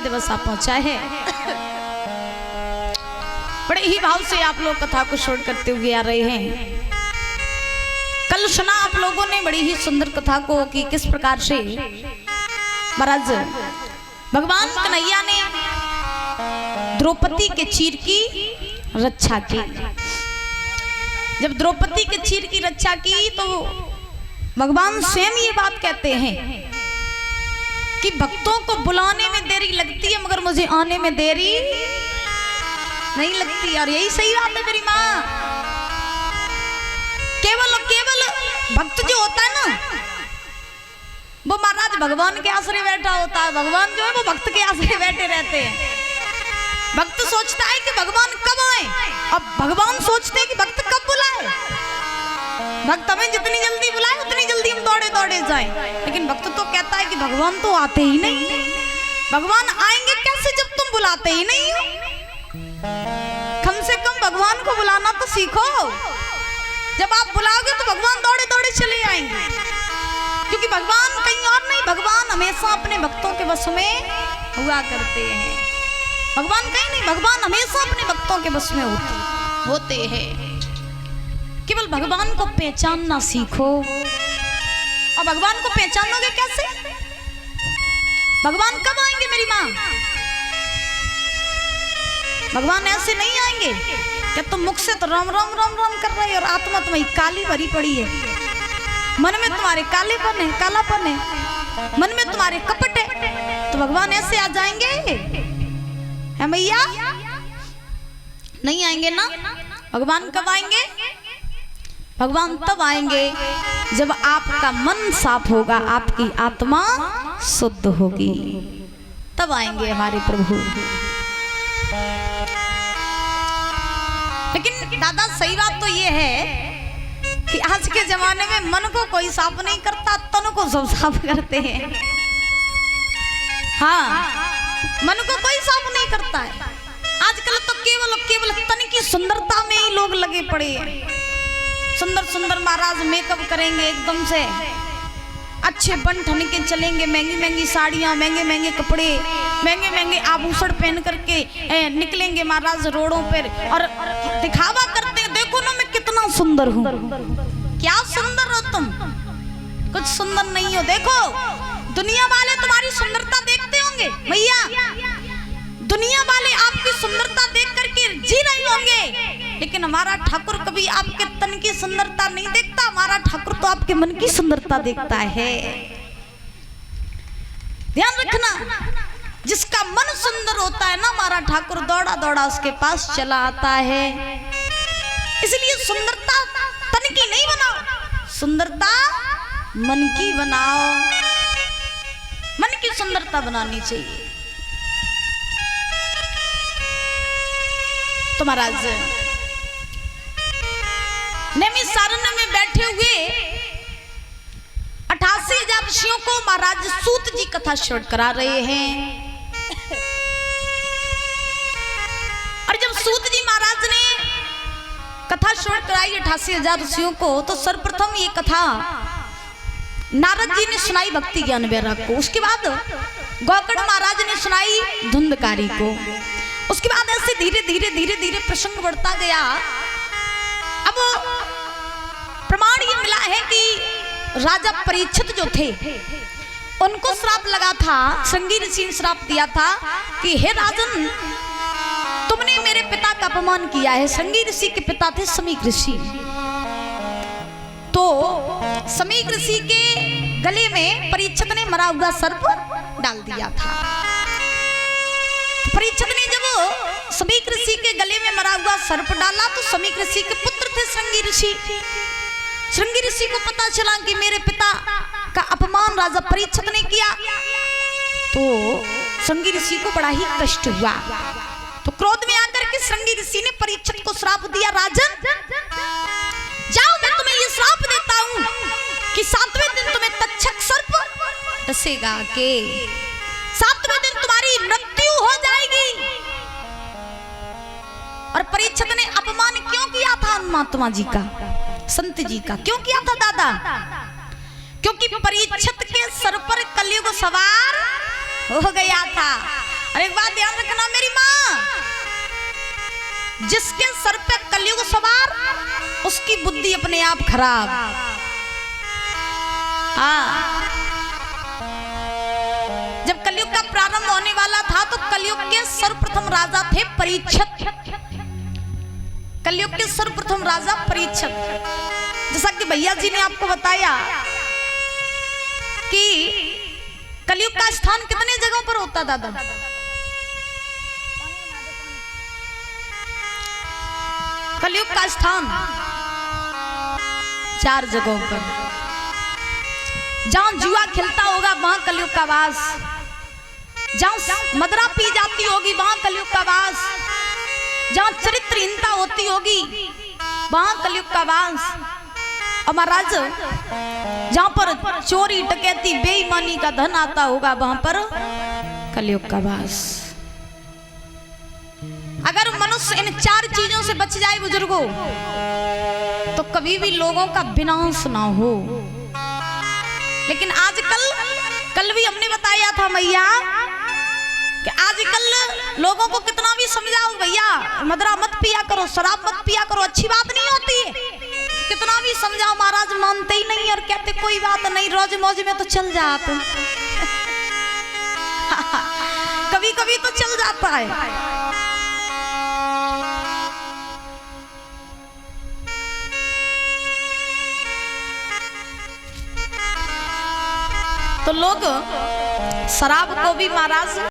दिवस आ पहुंचा है। बड़े ही भाव से आप लोग कथा को श्रवण करते हुए आ रहे हैं। कल सुना आप लोगों ने बड़ी ही सुंदर कथा को कि किस प्रकार से महाराज भगवान कन्हैया ने द्रौपदी के चीर की रक्षा की। जब द्रौपदी के चीर की रक्षा की तो भगवान स्वयं ये बात कहते हैं कि भक्तों को बुलाने में देरी लगती है मगर मुझे आने में देरी नहीं लगती। और यही सही बात है मेरी माँ। केवल भक्त जो होता है ना वो महाराज भगवान के आश्रय बैठा होता है। भगवान जो है वो भक्त के आश्रय बैठे रहते हैं। भक्त सोचता है कि भगवान कब आए, अब भगवान सोचते हैं कि भक्त कब बुलाए। भक्त हमें जितनी जल्दी बुलाए उतनी जल्दी हम दौड़े दौड़े जाएं। लेकिन भक्त तो कहता है कि भगवान तो आते ही नहीं। भगवान आएंगे कैसे जब तुम बुलाते ही नहीं हो। कम से कम भगवान को बुलाना तो सीखो। जब आप बुलाओगे तो भगवान दौड़े दौड़े चले आएंगे, क्योंकि भगवान कहीं और नहीं, भगवान हमेशा अपने भक्तों के वश में हुआ करते हैं। भगवान कहीं नहीं, भगवान हमेशा अपने भक्तों के वश में होते हैं। केवल भगवान को पहचानना सीखो। और भगवान को पहचानोगे कैसे? भगवान कब आएंगे मेरी माँ? भगवान ऐसे नहीं आएंगे क्या तुम मुख से तो राम राम राम राम कर रहे हो और आत्मा तुम्हारी काली भरी पड़ी है। मन में तुम्हारे कालेपन है, कालापन है, मन में तुम्हारे कपट है। तो भगवान ऐसे आ जाएंगे है मैया? नहीं आएंगे ना। भगवान कब आएंगे? भगवान तब आएंगे जब आपका मन साफ होगा, आपकी आत्मा शुद्ध होगी, तब आएंगे हमारे प्रभु। लेकिन दादा सही बात तो ये है कि आज के जमाने में मन को कोई साफ नहीं करता, तन को सब साफ करते हैं। हाँ, मन को कोई साफ नहीं करता है। आजकल तो केवल तन की सुंदरता में ही लोग लगे पड़े हैं। सुंदर सुंदर महाराज मेकअप करेंगे, एकदम से अच्छे बन ठन के चलेंगे, महंगी महंगी साड़ियाँ, महंगे महंगे कपड़े, महंगे महंगे आभूषण पहन करके निकलेंगे महाराज रोडों पर और दिखावा करते हैं, देखो ना मैं कितना सुंदर हूँ। क्या सुंदर हो तुम? कुछ सुंदर नहीं हो। देखो दुनिया वाले तुम्हारी सुंदरता देखते होंगे भैया, दुनिया वाले आपकी सुंदरता देख करके जी रहे होंगे, लेकिन हमारा ठाकुर कभी आपके तन की सुंदरता नहीं देखता। हमारा ठाकुर तो आपके मन की सुंदरता देखता है। ध्यान रखना, जिसका मन सुंदर होता है ना, हमारा ठाकुर दौड़ा दौड़ा उसके पास चला आता है। इसलिए सुंदरता तन की नहीं बनाओ, सुंदरता मन की बनाओ। मन की सुंदरता बनानी चाहिए। तो महाराज नैमिषारण्य में बैठे हुए 88,000 ऋषियों को महाराज सूत जी कथा श्रवण करा रहे हैं। और जब सूत जी महाराज ने कथा श्रवण कराई 88,000 ऋषियों को, तो सर्वप्रथम ये कथा नारद जी ने सुनाई भक्ति ज्ञान वैराग को। उसके बाद गौकर्ण महाराज ने सुनाई धुंधकारी को। उसके बाद ऐसे धीरे धीरे धीरे धीरे प्रसंग बढ़ता गया। अब प्रमाण ये मिला है कि राजा परीक्षित जो थे उनको श्राप लगा था, श्रृंगी ऋषि ने श्राप दिया था कि हे राजन, तुमने मेरे पिता का अपमान किया है। श्रृंगी ऋषि के पिता थे समीक ऋषि। तो समीक ऋषि के गले में परीक्षित ने मरा हुआ सर्प डाल दिया था। परीक्षित ने जब समीक ऋषि के गले में मरा हुआ सर्प डाला तो समीक ऋषि के पुत्र थे श्रृंगी ऋषि। श्रृंगी ऋषि को पता चला कि मेरे पिता का अपमान राजा परीक्षित ने किया, तो श्रृंगी ऋषि को बड़ा ही कष्ट हुआ। तो क्रोध में आकर के श्रृंगी ऋषि ने परीक्षित को श्राप दिया, राजन जाओ, मैं तुम्हें ये श्राप देता हूं कि 7वें दिन तुम्हें तक्षक सर्प डसेगा के 7वें दिन तुम्हारी मृत्यु हो जाएगी। और परीक्षित ने अपमान क्यों किया था महात्मा जी का, संत जी का क्यों किया था दादा? क्योंकि परीक्षित के सर पर कलयुग सवार हो गया था। अरे जिसके सर पे कलयुग सवार, उसकी बुद्धि अपने आप खराब। जब कलयुग का प्रारंभ होने वाला था तो कलयुग के सर्वप्रथम राजा थे परीक्षित। कलयुग के सर्वप्रथम राजा परीक्षित। जैसा कि भैया जी ने आपको बताया कि कलयुग का स्थान कितने जगहों पर होता दादा? कलयुग का स्थान 4 जगहों पर। जहां जुआ खेलता होगा वहां कलयुग का वास, जहां मदरा पी जाती होगी वहां कलयुग का वास, जहां चरित्रहीनता होती होगी वहां कलयुग का वास। और महाराज जहां पर चोरी डकैती बेईमानी का धन आता होगा वहां पर कलयुग का वास। अगर मनुष्य इन 4 चीजों से बच जाए बुजुर्गों, तो कभी भी लोगों का विनाश ना हो। लेकिन आजकल, कल भी हमने बताया था मैया कि आजकल लोगों को कितना भी समझाओ भैया मदरा मत पिया करो, शराब मत पिया करो, अच्छी बात नहीं होती है। कितना भी समझाओ महाराज मानते ही नहीं और कहते कोई बात नहीं, रोज मौज में तो चल जाते। कभी कभी तो चल जाता है। तो लोग शराब को भी महाराज